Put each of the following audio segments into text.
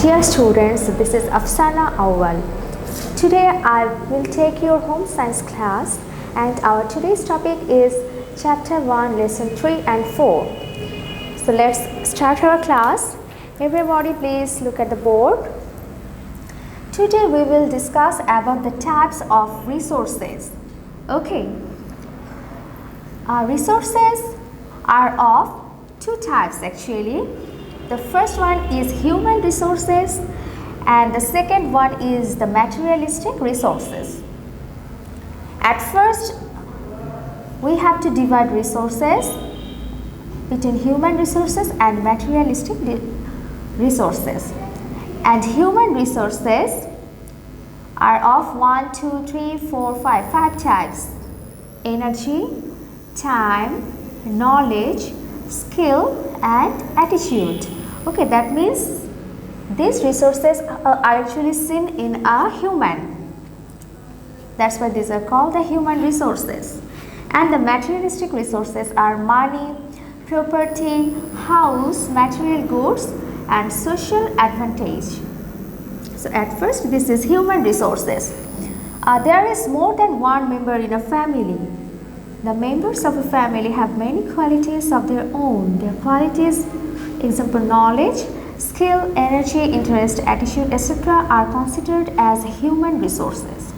Dear students, this is Afsana Awal. Today I will take your home science class and our today's topic is chapter 1 lesson 3 and 4. So let's start our class. Everybody please look at the board. Today we will discuss about the types of resources. Okay. Resources are of two types actually. The first one is human resources and the second one is the materialistic resources. At first, we have to divide resources between human resources and materialistic resources. And human resources are of 1, 2, 3, 4, 5 types. Energy, time, knowledge, skill and attitude. Okay, that means these resources are actually seen in a human. That's why these are called the human resources. And the materialistic resources are money, property, house, material goods and social advantage. So at first this is human resources. There is more than one member in a family. The members of a family have many qualities of their own. Their qualities, example knowledge, skill, energy, interest, attitude, etc. are considered as human resources.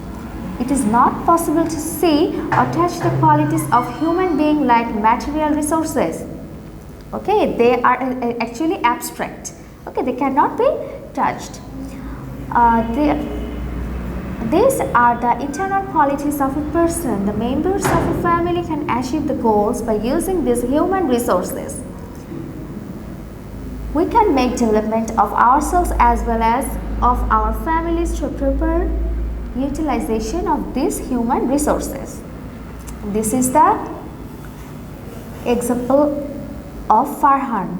It is not possible to see or touch the qualities of human being like material resources. Okay, they are actually abstract. Okay, they cannot be touched. These are the internal qualities of a person. The members of a family can achieve the goals by using these human resources. We can make development of ourselves as well as of our families through proper utilization of these human resources. This is the example of Farhan.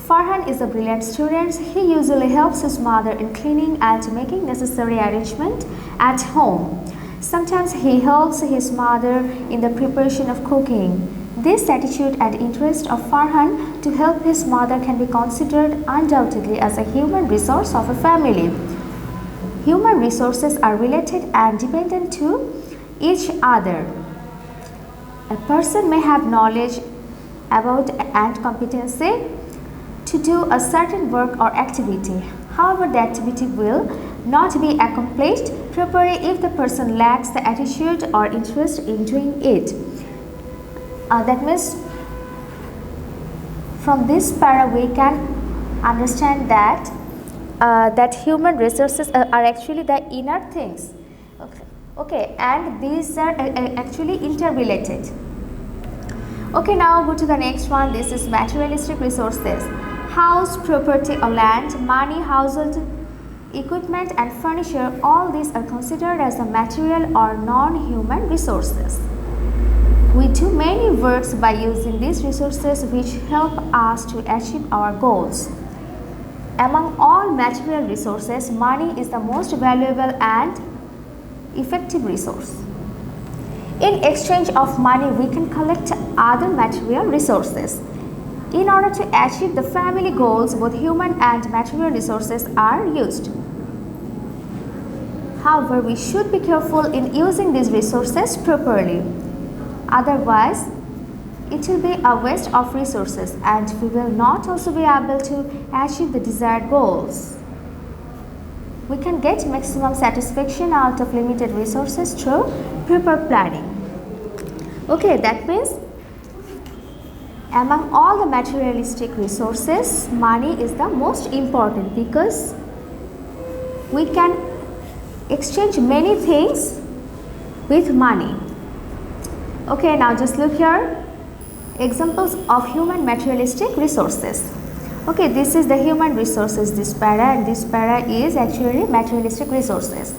Farhan is a brilliant student. He usually helps his mother in cleaning and making necessary arrangement at home. Sometimes he helps his mother in the preparation of cooking. This attitude and interest of Farhan to help his mother can be considered undoubtedly as a human resource of a family. Human resources are related and dependent to each other. A person may have knowledge about and competency to do a certain work or activity. However, the activity will not be accomplished properly if the person lacks the attitude or interest in doing it. That means from this para we can understand that that human resources are actually the inner things. Okay, and these are actually interrelated. Okay, now go to the next one. This is materialistic resources. House, property or land, money, household equipment and furniture, all these are considered as the material or non-human resources. We do many works by using these resources which help us to achieve our goals. Among all material resources, money is the most valuable and effective resource. In exchange of money, we can collect other material resources. In order to achieve the family goals, both human and material resources are used. However, we should be careful in using these resources properly. Otherwise, it will be a waste of resources and we will not also be able to achieve the desired goals. We can get maximum satisfaction out of limited resources through proper planning. Okay, that means among all the materialistic resources, money is the most important because we can exchange many things with money. Okay, now just look here. Examples of human materialistic resources. Okay, this is the human resources, this para, and this para is actually materialistic resources.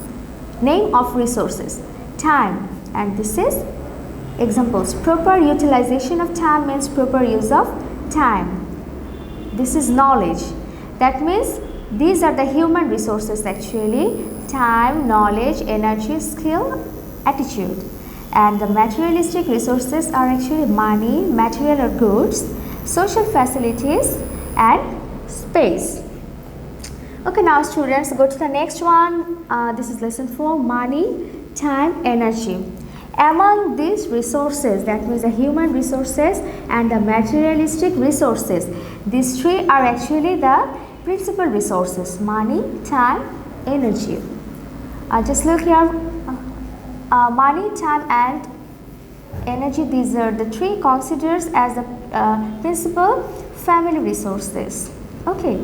Name of resources, time, and this is examples. Proper utilization of time means proper use of time. This is knowledge. That means these are the human resources actually. Time, knowledge, energy, skill, attitude. And the materialistic resources are actually money, material or goods, social facilities and space. Okay, now students, go to the next one. This is lesson 4, money, time, energy. Among these resources, that means the human resources and the materialistic resources, these three are actually the principal resources: money, time, energy. Just look here, money, time and energy, these are the three considered as the principal family resources. Okay.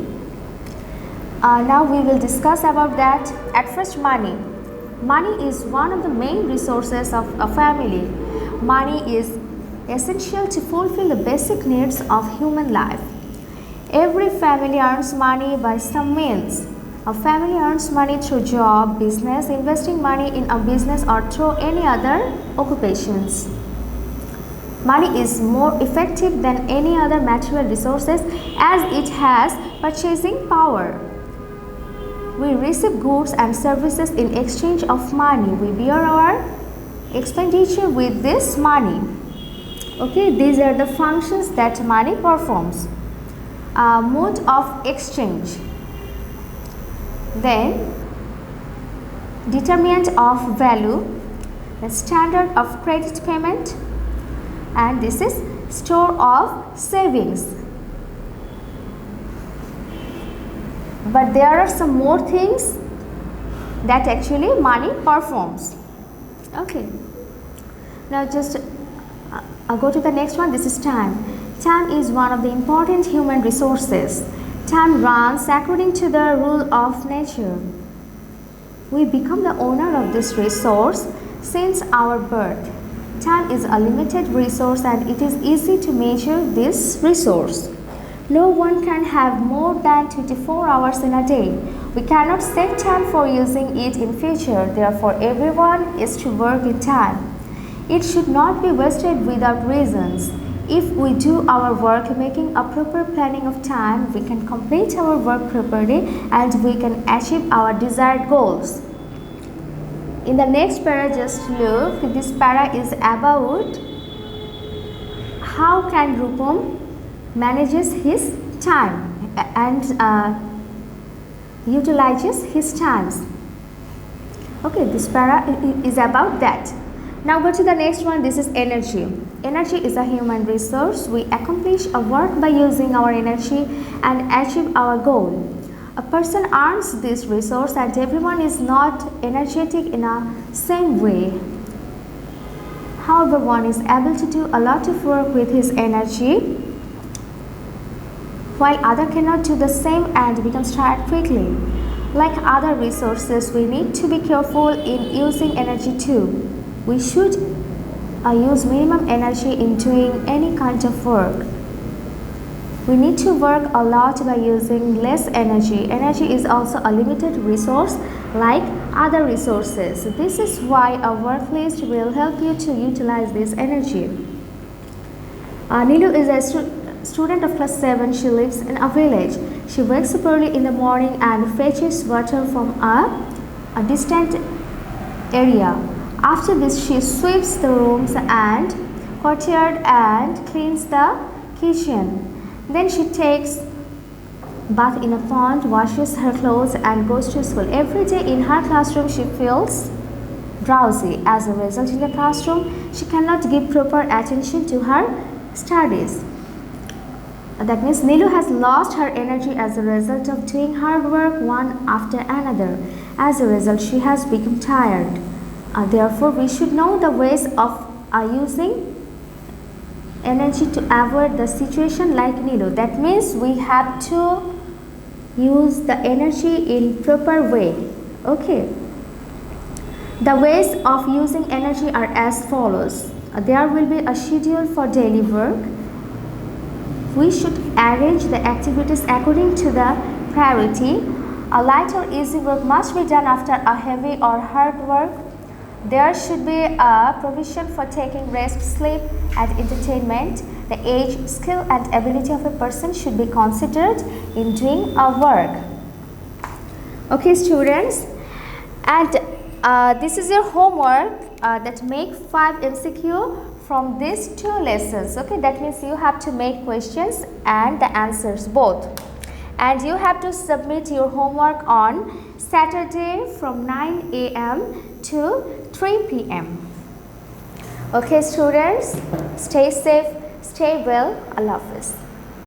Now we will discuss about that. At first, money. Money is one of the main resources of a family. Money is essential to fulfill the basic needs of human life. Every family earns money by some means. A family earns money through job, business, investing money in a business or through any other occupations. Money is more effective than any other material resources as it has purchasing power. We receive goods and services in exchange of money. We bear our expenditure with this money. Okay, these are the functions that money performs. Mode of exchange. Then, determinant of value, the standard of credit payment, and this is store of savings. But there are some more things that actually money performs. Okay. Now just go to the next one. This is time. Time is one of the important human resources. Time runs according to the rule of nature. We become the owner of this resource since our birth. Time is a limited resource and it is easy to measure this resource. No one can have more than 24 hours in a day. We cannot set time for using it in future. Therefore, everyone is to work in time. It should not be wasted without reasons. If we do our work making a proper planning of time, we can complete our work properly and we can achieve our desired goals. In the next para, just look. This para is about how can Rupam manages his time and utilizes his times. Okay, this para is about that. Now go to the next one. This is energy. Energy is a human resource. We accomplish a work by using our energy and achieve our goal. A person earns this resource and everyone is not energetic in a same way. However, one is able to do a lot of work with his energy, while other cannot do the same and becomes tired quickly. Like other resources, we need to be careful in using energy too. We should use minimum energy in doing any kind of work. We need to work a lot by using less energy. Energy is also a limited resource like other resources. This is why a work list will help you to utilize this energy. Nilu is a student of class 7. She lives in a village. She wakes up early in the morning and fetches water from a distant area. After this, she sweeps the rooms and courtyard and cleans the kitchen. Then she takes bath in a pond, washes her clothes and goes to school. Every day in her classroom she feels drowsy. As a result, in the classroom she cannot give proper attention to her studies. That means Nilu has lost her energy as a result of doing hard work one after another. As a result, she has become tired. Therefore, we should know the ways of using energy to avoid the situation like Nilu. That means we have to use the energy in proper way. Okay. The ways of using energy are as follows. There will be a schedule for daily work. We should arrange the activities according to the priority. A light or easy work must be done after a heavy or hard work. There should be a provision for taking rest, sleep and entertainment. The age, skill and ability of a person should be considered in doing a work. Okay students, and this is your homework that make 5 MCQ from these 2 lessons. Okay, that means you have to make questions and the answers both. and you have to submit your homework on Saturday from 9 a.m. to 3 p.m. Okay students, stay safe, stay well. Allah Hafiz.